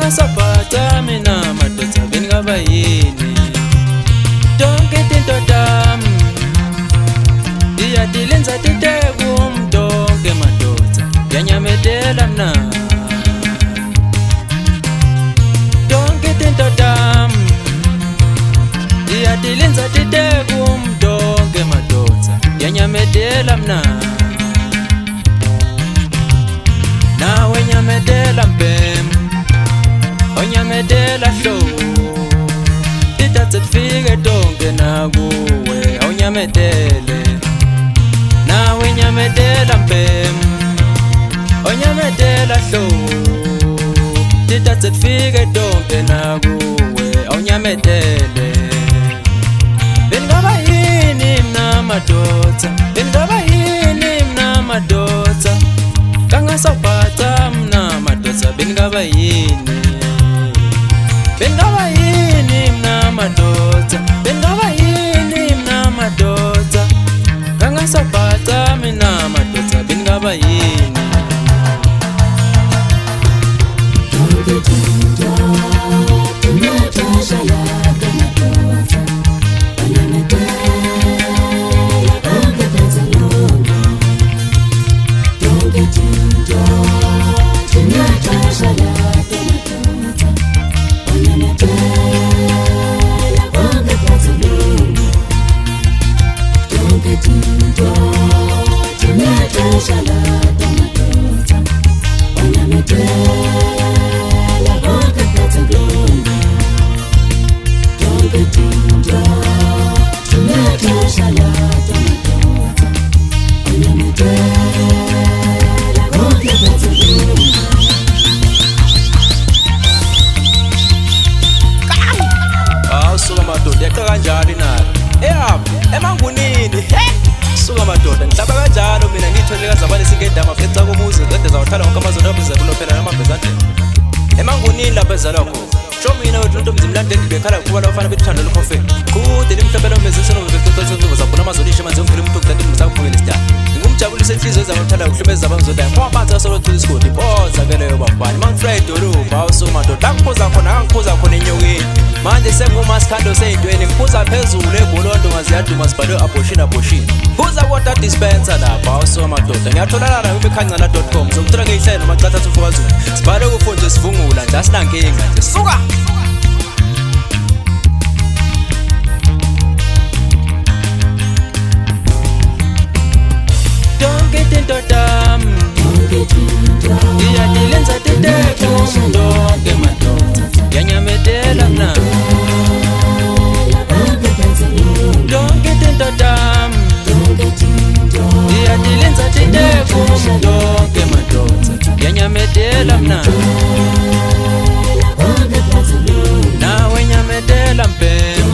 kangasaphatha mina madoda bengingaba yini tonke tinto tami ndiyadilenza titekum tonke madoda yanyametela mna tonke tinto tami ndiyadilenza titekum tonke madoda yanyametela mna nawe nyametela mpem onyamedela hlo titatse tfike tonke nakuwe awunyamedele nawe nyamedela mpem onyamedela hlo titatse tfike tonke nakuwe awunyamedele bengingaba yini mna madoda bengingaba yini mna madoda kangasaphatha mna madoda bengingaba yini bengingaba yini mna madoda bengingaba yini mna madoda kangasaphatha mina madoda bengingaba yini kanjani nalo emangunini suka madoda ngihlaba kanjalo mina ngitholeka zabale singedama fetha komuzi kade zawuthala wonke amazolo abiza kulophela namabhezade emangunini lapha ezalwa khona sho mina wethu ntombi mlandeni ngekhala kuba lafana bethando lokhofe kude nimhlabela umeziselo betototso zabona amazolisha manje ngivule umuntu okudade ngizakuvukela isitha ngumjabulisa inhliziyo zabathanda ukuhlumeza abangizodaya ngoba phansi asolo thula isigodi boza keleyo babhani mangifred oluba awusuka madoda angiphuza khona angiphuza khona enyokeni manje sengumasikando seyintweni ngiphuza phezulu ebholondo ngaziyaduma sibhalwe abortion phuza kodwa dispenser lapha awusuka madoda ngiyatholakala kwimikhancana.com zokuthola ngeyihlelo noma chatha ufukazulu sibhalwe kufunde sivungula nje asinankinga nje suka tonke tinto tami ngiyadilenza titekum tonke madoda yanyametela mna tonke tinto tami ngiyadilenza titekum tonke madoda yanyametela mna nawe nyametela mpem